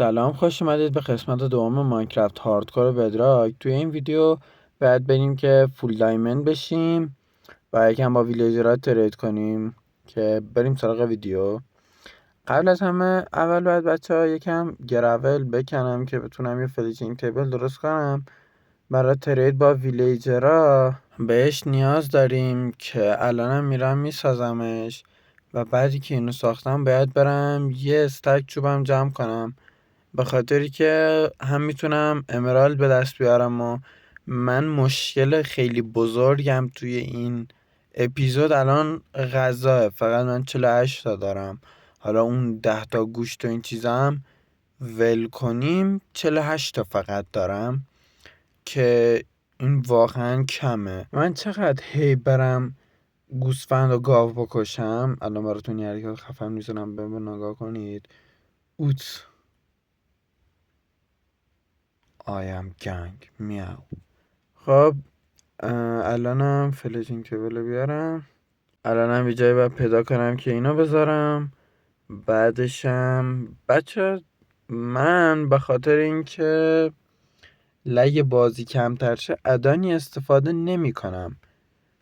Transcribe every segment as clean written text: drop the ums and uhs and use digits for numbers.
سلام، خوش اومدید به قسمت دوم ماینکرافت هاردکور بدراک. توی این ویدیو باید بریم که فول دایمند بشیم و یکم با ویلیجرها ترید کنیم که بریم سراغ ویدیو. قبل از همه اول باید بچه یکم گرول بکنم که بتونم یه فلیچینگ تیبل درست کنم. برای ترید با ویلیجرها بهش نیاز داریم که الانم میرم میسازمش و بعدی که اینو ساختم باید برم یه استک چوبم جمع کنم، به خاطری که هم میتونم امرالد به دست بیارم. و من مشکل خیلی بزرگم توی این اپیزود الان غذاه، فقط من 48 تا دارم. حالا اون 10 تا گوشت و این چیزا هم ول کنیم 48 تا فقط دارم که این واقعا کمه. من چقدر هی برم گوسفند و گاو بکشم. الان براتون یه حرکت خفن میزنم، به نگاه کنید. اوت I am gang میاو. خب الانم فلیجینگ تیبل بیارم. الانم یه جایی باید پیدا کنم که اینو بذارم. بعدشم بچه من به خاطر اینکه لگ بازی کمتر شه ادانی استفاده نمی کنم،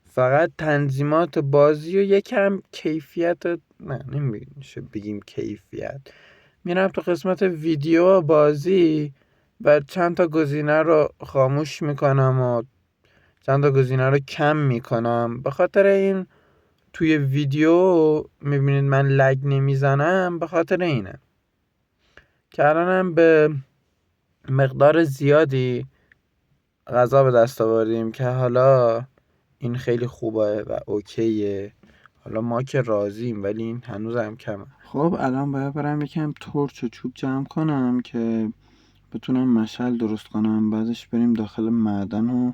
فقط تنظیمات بازی و یکم کیفیت، نه نمیشه بگیم کیفیت، میرم تو قسمت ویدیو و بازی و چند تا گزینه رو خاموش میکنم و چند تا گزینه رو کم میکنم. به خاطر این توی ویدیو میبینید من لگ نمیزنم، به خاطر اینه که الانم به مقدار زیادی غذا به دست آوردیم که حالا این خیلی خوبه و اوکیه. حالا ما که راضیم ولی این هنوز هم کمه. خب الان باید برم یکم تورچ و چوب جمع کنم که بتونم مشعل درست کنم. بعدش بریم داخل معدن و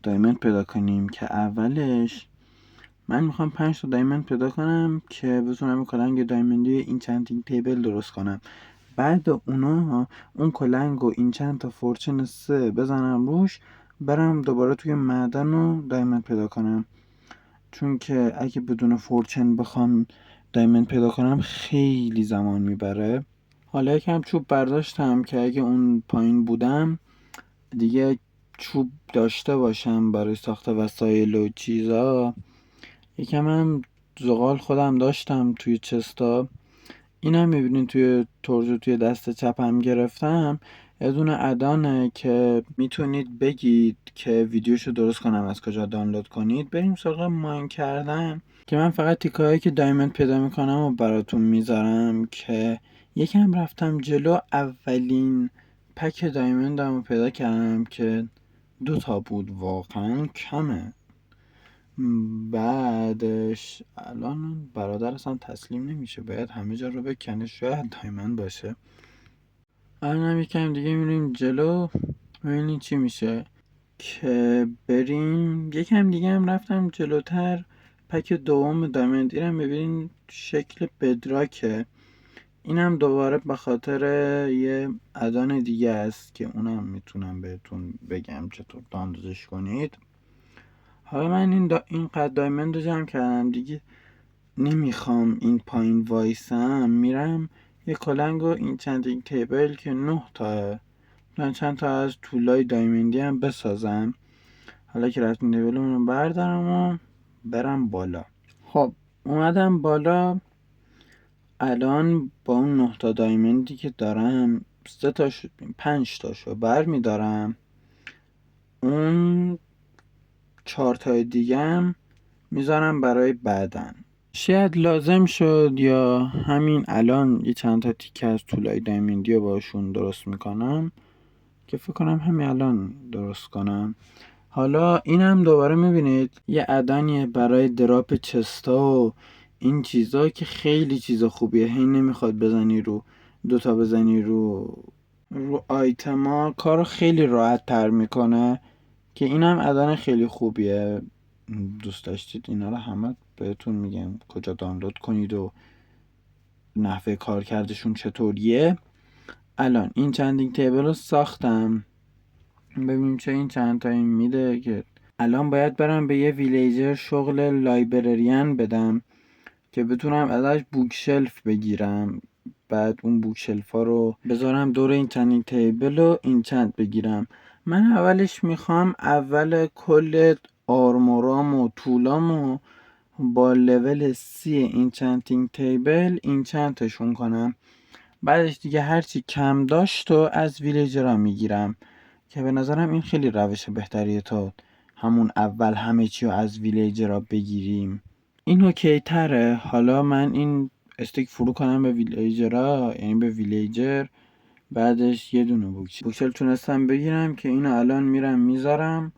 دایمند پیدا کنیم که اولش من میخوام 5 تا دایمند پیدا کنم که بتونم کلنگ دایمندی این چندینگ تیبل درست کنم. بعد اونا اون کلنگ و این چند تا فورچن 3 بزنم روش، برم دوباره توی معدن و دایمند پیدا کنم، چون که اگه بدون فورچن بخوام دایمند پیدا کنم خیلی زمان میبره. حالا یکم چوب برداشتم که اگه اون پایین بودم دیگه چوب داشته باشم برای ساخت وسایل و چیزا. یکم هم زغال خودم داشتم توی چستا، این هم میبینید توی ترجو توی دست چپم گرفتم. یه دونه ادانه که میتونید بگید که ویدیوشو درست کنم از کجا دانلود کنید. بریم سراغ ماین کردن که من فقط تیکایی که دایمند پیدا میکنم و براتون میذارم که یکم رفتم جلو. اولین پک دایمندم رو پیدا کردم که 2 تا بود، واقعا کمه. بعدش الان برادر اصلا تسلیم نمیشه، باید همه جا رو بکنه، شاید دایمند باشه. الان هم یکم دیگه میریم جلو ببینیم چی میشه که بریم. یکم دیگه هم رفتم جلوتر، پک دوم دایمند اینم ببینین شکل بدراکه. اینم دوباره به خاطر یه ادان دیگه است که اونم میتونم بهتون بگم چطور دانلودش کنید. حالا من این قد دایمند رو جمع کردم دیگه، نمیخوام این پایین وایسم، میرم یه کلنگ و این چندینگ تیبل که 9 تا من چند تا از طولای دایمندی هم بسازم. حالا که رفتیم تیبلمون رو بردارم و برم بالا. خب اومدم بالا. الان با اون 9 تا دایمندی که دارم 3 تاشو 5 تاشو بر میدارم، اون 4 تای دیگه هم میذارم برای بعدن. شاید لازم شد یا همین الان یه چند تا تیکه از طولای دایمندی رو باشون درست میکنم که فکر کنم همین الان درست کنم. حالا اینم دوباره میبینید یه ادانیه برای دراپ چستا و این چیزا که خیلی چیز خوبیه. هی نمیخواد بزنی رو 2 تا، بزنی رو آیتما، کارو خیلی راحت تر میکنه که اینم ادان خیلی خوبیه. دوست داشتید اینا رو همه بهتون میگم کجا دانلود کنید و نحوه کار کردشون چطوریه. الان این چندینگ تیبل رو ساختم، ببینیم چه این چند تایی میده. که الان باید برم به یه ویلیجر شغل لایبرریان بدم که بتونم ازش بوک شلف بگیرم. بعد اون بوکشلفا رو بذارم دور این چندینگ تیبل و اینچنت بگیرم. من اولش میخوام اول کل آرمورام و طولامو با لول 30 اینچنتینگ تیبل اینچنتشون کنم. بعدش دیگه هرچی کم داشت و از ویلیجرها میگیرم که به نظرم این خیلی روش بهتریه تا همون اول همه چی رو از ویلیجرها بگیریم. این اوکی تره. حالا من این استیک فرو کنم به ویلیجرها، یعنی به ویلیجر، بعدش یه دونه بوکشل تونستم بگیرم که اینو الان میرم میذارم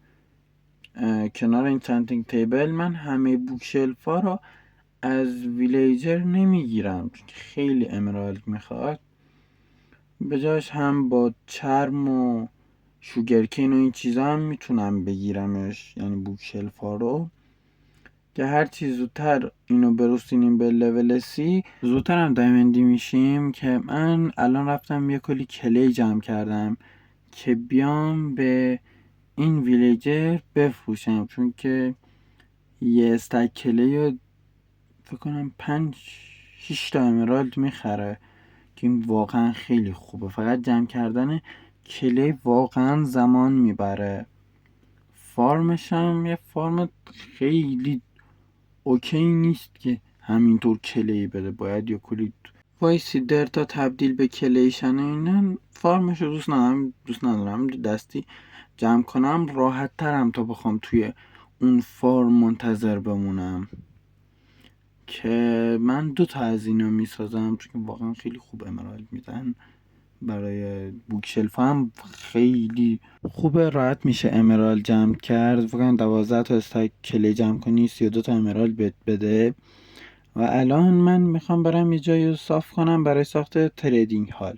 کنار این چنتینگ تیبل. من همه بوکشلفا رو از ویلیجر نمیگیرم چون خیلی امرالد میخواد، به جاش هم با چرم و شوگرکین و این چیزا هم میتونم بگیرمش، یعنی بوکشلفا رو، که هر چی زودتر اینو برسونیم به لول 30 زودتر هم دایمندی میشیم. که من الان رفتم یه کلی کلی جمع کردم که بیام به این ویلیجر بفروشم، چون که یه استک کلی رو فکر کنم 5-6 تا امرالد میخره که این واقعا خیلی خوبه. فقط جمع کردن کلی واقعا زمان میبره. فارمش هم یه فارم خیلی اوکی نیست که همینطور کلی بده، باید یا کلی وایسی درتا تبدیل به کلیشن. اینن فارمش رو دوست ندارم دستی جمع کنم، راحت ترم تا بخوام توی اون فارم منتظر بمونم. که من 2 تا از اینا میسازم چون واقعا خیلی خوب امرالد میدن. برای بوکشلفا هم خیلی خوبه، راحت میشه امرالد جمع کرد. فکر 12 تا استک کلی جمع کنی 32 تا امرالد بده. و الان من میخوام برم یه جایی رو صاف کنم برای ساخت تریدینگ هال،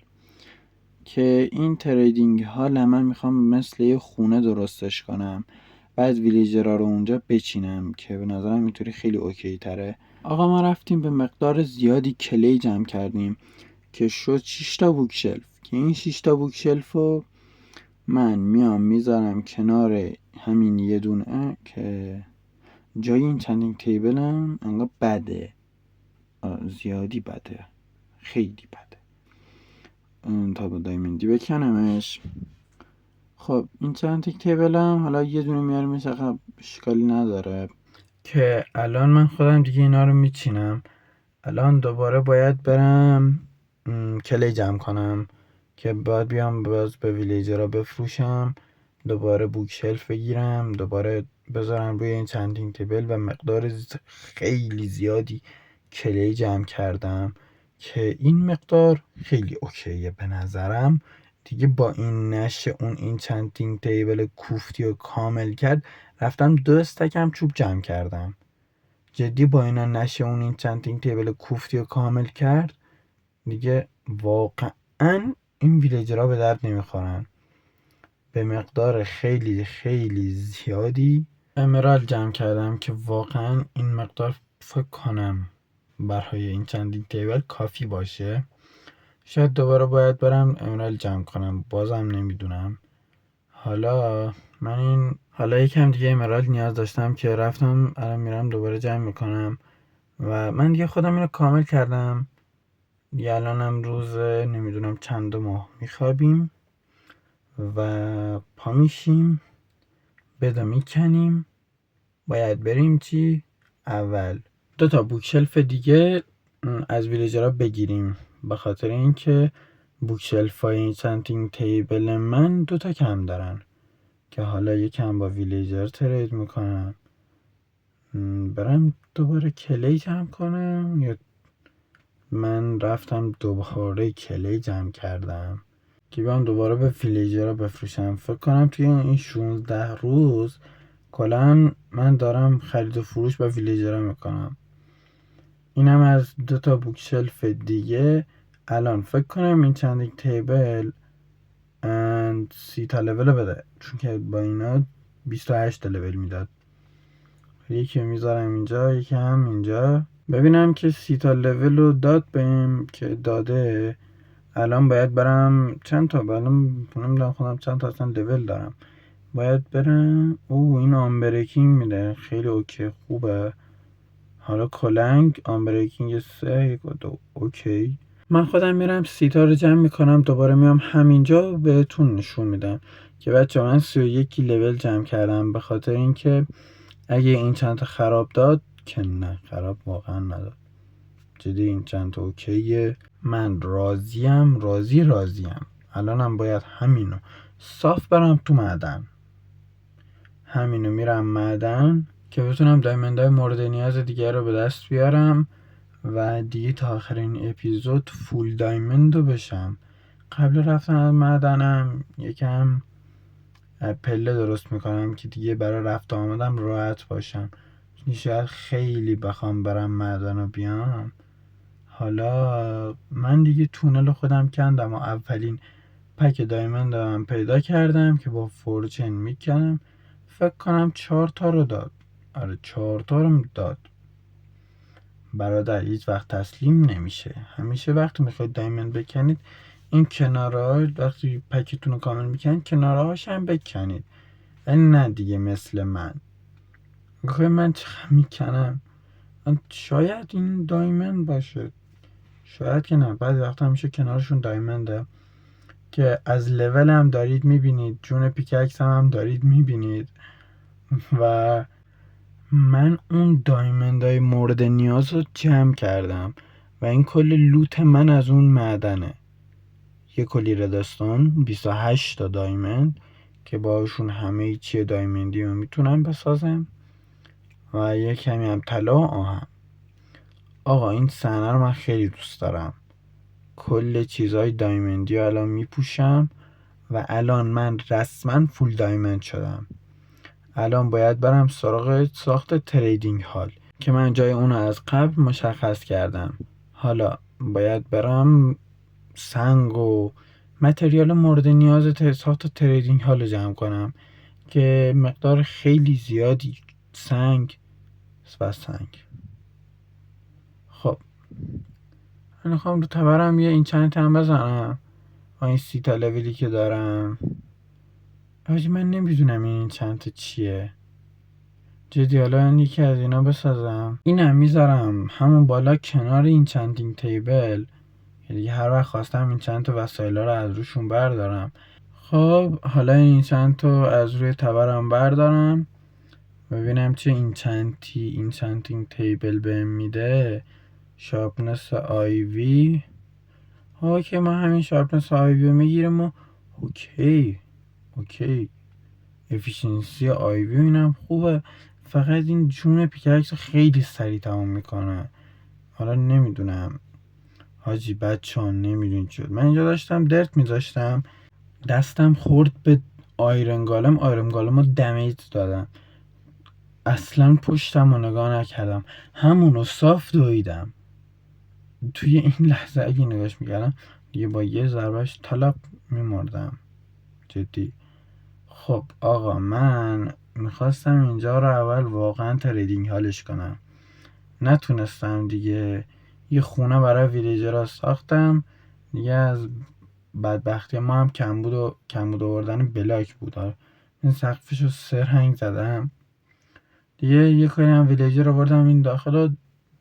که این تریدینگ هال من میخوام مثل یه خونه درستش کنم، بعد ویلیجرها رو اونجا بچینم که به نظرم اینطوری خیلی اوکی تره. آقا ما رفتیم به مقدار زیادی کلی جمع کردیم که شد 6 تا بوکشلف، که این 6 تا بوکشلف رو من میام میذارم کنار همین یه دونه که جای این چندینگ تیبلم انگار بده، زیادی بده، خیلی بده، تا با دایمندی بکنمش. خب این چندینگ تیبلم حالا یه دونه میارمش عقب، اشکالی نداره. که الان من خودم دیگه اینا رو میچینم. الان دوباره باید برم کلی جمع کنم که باید بیام باز به ویلیجرها بفروشم، دوباره بوکشلف بگیرم، دوباره بذارم روی این چندینگ تیبل و مقدار خیلی زیادی کلی جمع کردم که این مقدار خیلی اوکیه به نظرم. دیگه با این نشه اون این چندینگ تیبل کوفتی و کامل کرد، رفتم 2 استکم چوب جمع کردم. جدی با اینا نشه اون این چندینگ تیبل کوفتی و کامل کرد، دیگه واقعا این ویلیجرها به درد نمیخورن. به مقدار خیلی خیلی زیادی امرالد جمع کردم که واقعا این مقدار فکر کنم برای این چندینگ تیبل کافی باشه. شاید دوباره باید برم امرالد جمع کنم، بازم نمیدونم. حالا یکم دیگه امرالد نیاز داشتم که رفتم، الان میرم دوباره جمع میکنم و من دیگه خودم اینو کامل کردم. دیگه الانم روز نمیدونم چند ماه میخوابیم و پا میشیم بدا میکنیم. باید بریم چی؟ اول 2 تا بوکشلف دیگه از ویلیجرها بگیریم، به خاطر اینکه بوکشلفای این چندینگ تیبل من 2 تا کم دارن که حالا یکم با ویلیجر ترید میکنم. برم دوباره کلی جمع کنم یا من رفتم دوباره کلی جمع کردم که بیام دوباره به ویلیجر بفروشم. فکر کنم توی این 16 روز کلا من دارم خرید و فروش با ویلیجر میکنم. اینم از 2 تا بوکشلف دیگه. الان فکر کنم این چندینگ تیبل 30 تا لول بده، چون که با اینا 28 تا لول میداد. یکی میذارم اینجا، یکی هم اینجا، ببینم که 30 تا لول رو داد بهم که داده. الان باید برم چند تا، الان نمیدونم خودم چند تا اصلا لول دارم. باید برم این آنبریکینگ میده، خیلی اوکی خوبه. حالا کلنگ آنبریکینگ 3 1 2 اوکی. من خودم میرم سیتا رو جمع میکنم، دوباره میام همینجا بهتون نشون میدم که بچه من 31 لول جمع کردم، به خاطر اینکه اگه این چند تا خراب داد که نه، خراب واقعا نداد، جدی این چند تا اوکیه، من راضیم. الانم باید همینو صاف برم تو معدن، همینو میرم معدن که بتونم دایمندهای مورد نیاز دیگه رو به دست بیارم و دیگه تا آخرین اپیزود فول دایمندو بشم. قبل رفتن از معدنم یکم پله درست میکنم که دیگه برای رفت آمدم راحت باشم، شاید خیلی بخوام برم معدن رو بیام. حالا من دیگه تونل خودم کندم و اولین پک دایمند هم پیدا کردم که با فورچن میکنم، فکر کنم 4 تا رو داد. آره 4 تا رو داد. برادر هیچ وقت تسلیم نمیشه، همیشه وقتی میخواید دایمند بکنید این کنارها، وقتی پکتون رو کامل میکنید کنارهاش هم بکنید، ولی نه دیگه مثل من من چقدر میکنم، شاید این دایمند باشه، شاید که نه، بعضی وقتا همیشه کنارشون دایمنده که از لول هم دارید میبینید، جون پیککس هم دارید میبینید و من اون دایمندهای مورد نیاز رو جمع کردم و این کل لوت من از اون معدنه. یه کلی ردستان، 28 تا دایمند که باشون همه چیه دایمندی رو میتونم بسازم و یه کمی هم طلا و آهن. آقا این صحنه رو من خیلی دوست دارم، کل چیزهای دایمندی رو الان میپوشم و الان من رسما فول دایمند شدم. الان باید برم سراغ ساخت تریدینگ هال که من جای اونو از قبل مشخص کردم. حالا باید برم سنگ و متریال مورد نیاز ساخت تریدینگ هال رو جمع کنم که مقدار خیلی زیادی سنگ و سنگ. خب من میخوام رو تبرم یه این چند هم بزنم با این 30 تا لولی که دارم. حاجی من نمیدونم این چند تا چیه جدی، حالا یکی از اینا بسازم، اینم میذارم همون بالا کنار این چندینگ تیبل، یعنی هر وقت خواستم این چند تا وسایل رو از روشون بردارم. خب حالا این چند تا از روی تبرم بردارم ببینم چه این چندینگ تیبل بهم میده. شارپنس آیوی، اوکی ما همین شارپنس آیوی رو میگیریم و اوکی افیشنسی آیوی اینم خوبه، فقط این جون پیککس خیلی سریع تمام میکنه. حالا نمیدونم حاجی بچه‌ها نمیدونی شد، من اینجا داشتم درت میذاشتم دستم خورد به آیرن گالم رو دمیج دادم، اصلا پشتم رو نگاه نکردم، همونو صاف دویدم. توی این لحظه اگه نگاش میکردم دیگه با یه ضربش طلب میمردم جدی. خب آقا من میخواستم اینجا رو اول واقعا تریدینگ حالش کنم، نتونستم دیگه. یه خونه برای ویلیجرها ساختم دیگه، از بدبختی ما هم کمبود آوردن بلاک بود، این سقفش رو سرهنگ زدم دیگه. یه کاری هم ویلیجر آوردم این داخل رو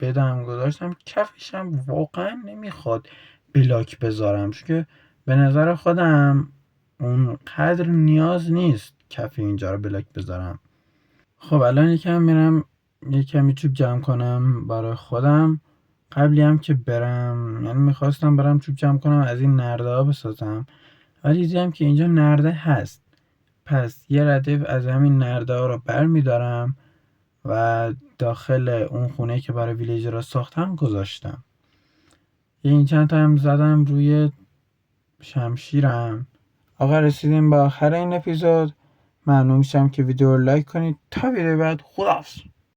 بدم گذاشتم، کفشم واقعا نمیخواد بلاک بذارم چون که به نظر خودم اون قدر نیاز نیست کف اینجا رو بلاک بذارم. خب الان یکم میرم یه کمی چوب جمع کنم برای خودم، قبلی هم که برم یعنی میخواستم برم چوب جمع کنم از این نرده ها بسازم، ولی دیدم که اینجا نرده هست، پس یه ردیف از همین نرده ها رو بر میدارم و داخل اون خونه که برای ویلیجر را ساختم گذاشتم. این چند تا هم زدم روی شمشیرم. آقا رسیدیم به آخر این اپیزود، ممنون میشم که ویدیو رو لایک کنید. تا ویدیو بعد، خداحافظ.